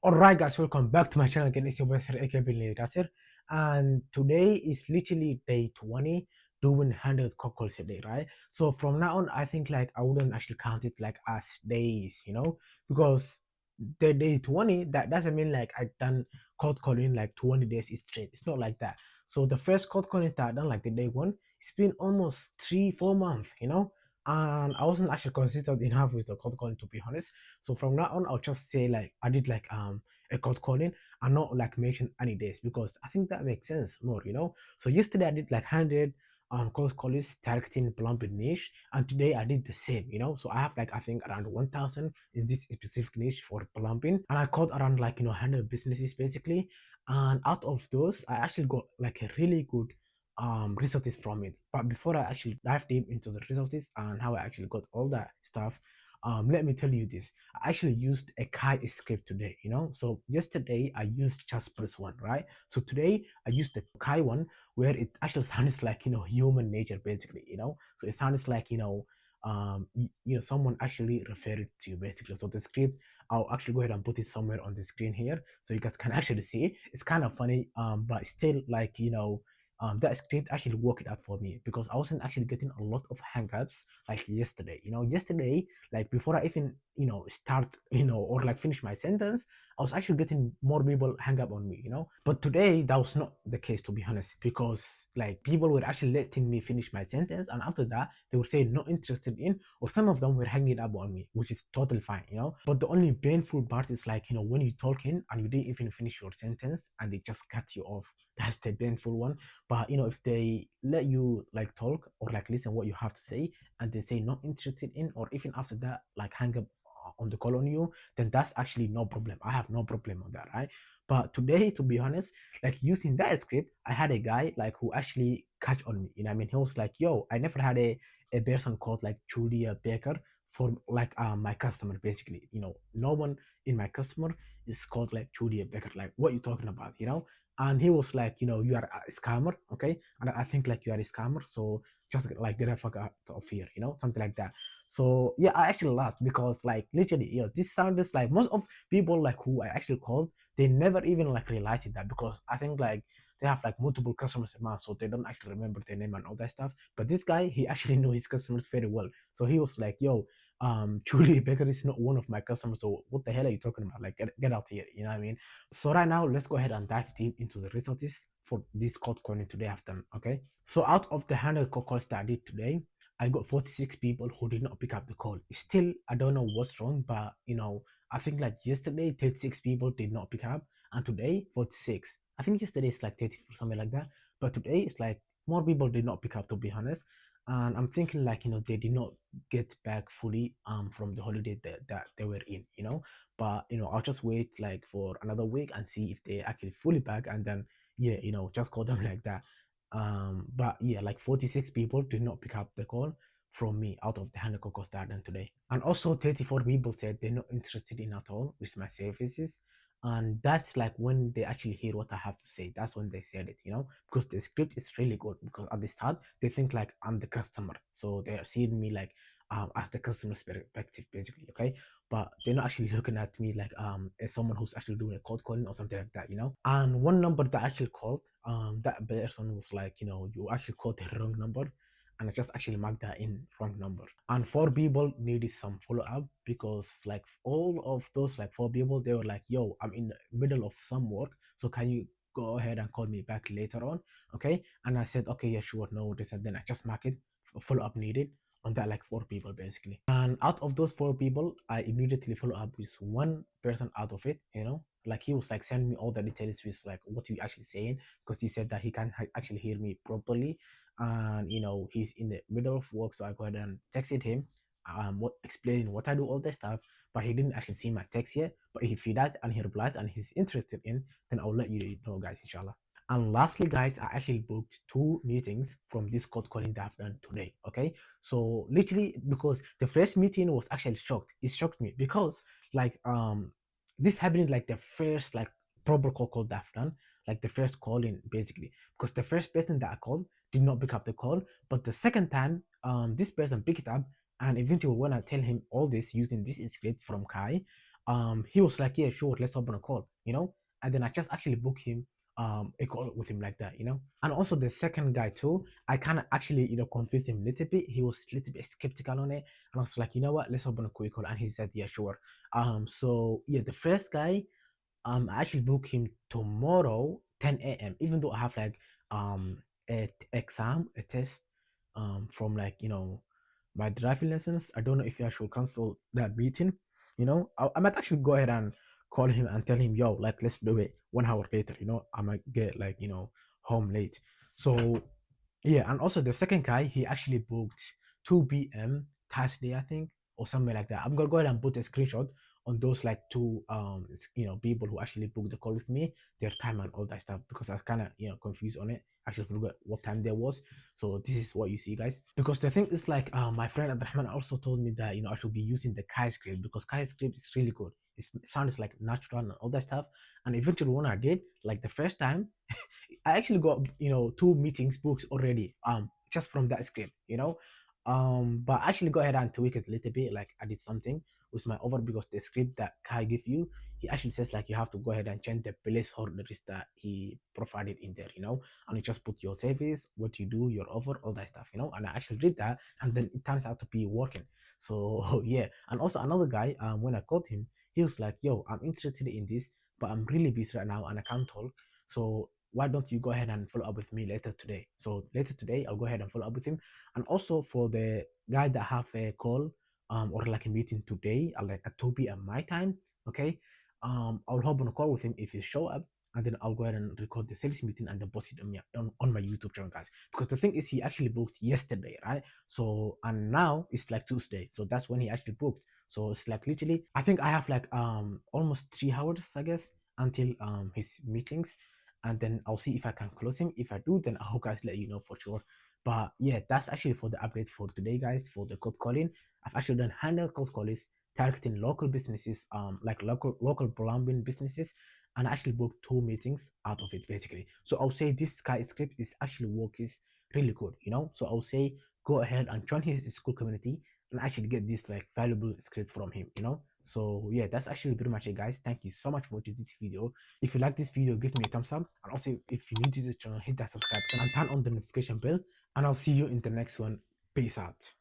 Alright guys, welcome back to my channel again. It's your boy Sir aka Bill Nasir, and today is literally day 20 doing 100 cold calls a day, right? So from now on, I think like I wouldn't actually count it like as days, because the day 20, that doesn't mean like I done cold calling like 20 days straight. It's not like that. So the first cold calling that I done like the day one, it's been almost 3 4 months, and I wasn't actually consistent enough with the cold calling, to be honest. So from now on, I'll just say like I did like a cold calling and not like mention any days, because I think that makes sense more. So yesterday I did like 100 cold callings targeting plumbing niche, and today I did the same. So I have like I think around 1,000 in this specific niche for plumbing, and I called around like 100 businesses basically, and out of those I actually got like a really good results from it. But before I actually dive deep into the results and how I actually got all that stuff, let me tell you this. I actually used a Kai script today. So yesterday I used Jasper's one, right? So today I used the Kai one, where it actually sounds like human nature basically. So it sounds like someone actually referred to you basically. So the script, I'll actually go ahead and put it somewhere on the screen here so you guys can actually see it. It's kind of funny, but still like that script actually worked it out for me, because I wasn't actually getting a lot of hangups like yesterday. Yesterday, like before I even start or like finish my sentence, I was actually getting more people hang up on me. But today that was not the case, to be honest, because like people were actually letting me finish my sentence, and after that they would say not interested in, or some of them were hanging up on me, which is totally fine. But the only painful part is like when you're talking and you didn't even finish your sentence and they just cut you off. That's the painful one. But if they let you like talk or like listen what you have to say, and they say not interested in, or even after that like hang up on the call on you, then that's actually no problem. I have no problem on that, right? But today, to be honest, like using that script, I had a guy like who actually catch on me. I mean, he was like, yo, I never had a person called like Julia Baker for like my customer basically. No one in my customer is called like Julia Baker. Like, what you talking about? And he was like, you are a scammer, okay? And I think like you are a scammer, so just like get the fuck out of here, something like that. So yeah, I actually laughed because like literally, this sounds like most of people like who I actually called, they never even like realized that, because I think like they have like multiple customers a month, so they don't actually remember their name and all that stuff. But this guy, he actually knew his customers very well. So he was like, yo, Julie Baker is not one of my customers, so what the hell are you talking about? Like, get out here, you know what I mean? So right now, let's go ahead and dive deep into the results for this cold calling today I've done, okay? So out of the 100 cold calls that I did today, I got 46 people who did not pick up the call. Still, I don't know what's wrong, but I think like yesterday, 36 people did not pick up, and today, 46. I think yesterday it's like 30 or something like that, but today it's like more people did not pick up, to be honest. And I'm thinking like they did not get back fully from the holiday that they were in. But I'll just wait like for another week and see if they actually fully back, and then yeah, just call them like that. But yeah, like 46 people did not pick up the call from me out of the 100 cocos that I done today. And also 34 people said they're not interested in at all with my services. And that's like when they actually hear what I have to say. That's when they said it, because the script is really good. Because at the start, they think like I'm the customer. So they're seeing me like as the customer's perspective, basically, okay? But they're not actually looking at me like as someone who's actually doing a cold calling or something like that. And one number that I actually called, that person was like, you actually called the wrong number, and I just actually marked that in wrong number. And four people needed some follow up, because like all of those like four people, they were like, yo, I'm in the middle of some work, so can you go ahead and call me back later on, okay? And I said, okay, yeah, sure, no worries. And then I just mark it follow up needed on that like four people basically. And out of those four people, I immediately follow up with one person out of it. Like he was like sending me all the details with like what you actually saying, because he said that he can actually hear me properly, and he's in the middle of work. So I go ahead and texted him, explaining what I do, all that stuff. But he didn't actually see my text yet. But if he does and he replies and he's interested in, then I'll let you know, guys, inshallah. And lastly, guys, I actually booked 2 meetings from this cold calling that I've done today. Okay, so literally, because the first meeting was actually shocked. It shocked me because like this happened like the first like proper cold call that I've done, like the first calling basically. Because the first person that I called did not pick up the call, but the second time this person picked it up, and eventually when I tell him all this using this script from Kai, he was like, yeah, sure, let's open a call, and then I just actually booked him a call with him like that. And also the second guy too, I kind of actually confused him a little bit. He was a little bit skeptical on it, and I was like, you know what, let's open a quick call, and he said, yeah, sure. So yeah, the first guy, I actually book him tomorrow 10 a.m. even though I have like a exam, a test from like my driving lessons. I don't know if I should cancel that meeting. I might actually go ahead and call him and tell him, yo, like let's do it 1 hour later. I might get like home late. So yeah, and also the second guy, he actually booked 2 p.m. Thursday, I think, or something like that. I'm gonna go ahead and put a screenshot on those like two people who actually booked the call with me, their time and all that stuff, because I was kind of confused on it. Actually forgot what time there was. So this is what you see, guys. Because the thing is like my friend Abdurrahman also told me that I should be using the Kai script because Kai script is really good. It sounds like natural and all that stuff. And eventually when I did, like the first time, I actually got two meetings booked already just from that script. But I actually go ahead and tweak it a little bit. Like I did something with my over because the script that Kai give you, he actually says like you have to go ahead and change the placeholders that he provided in there, and you just put your service, what you do, your over, all that stuff. And I actually did that, and then it turns out to be working. So yeah, and also another guy, when I called him, he was like, "Yo, I'm interested in this, but I'm really busy right now and I can't talk. So why don't you go ahead and follow up with me later today?" So later today, I'll go ahead and follow up with him. And also for the guy that have a call or like a meeting today, like at 2 p.m. my time, okay, I'll hop on a call with him if he show up, and then I'll go ahead and record the sales meeting and then post it on my YouTube channel, guys. Because the thing is, he actually booked yesterday, right? So and now it's like Tuesday, so that's when he actually booked. So it's like literally, I think I have like almost 3 hours, I guess, until his meetings, and then I'll see if I can close him. If I do, then I'll guys let you know for sure. But yeah, that's actually for the update for today, guys. For the cold calling, I've actually done 100 cold callings targeting local businesses, like local plumbing businesses, and I actually booked 2 meetings out of it basically. So I'll say this Sky script is actually working really good. So I'll say go ahead and join his school community and actually get this like valuable script from him. So yeah, that's actually pretty much it, guys. Thank you so much for watching this video. If you like this video, give me a thumbs up, and also if you're new to the channel, hit that subscribe button and turn on the notification bell, and I'll see you in the next one. Peace out.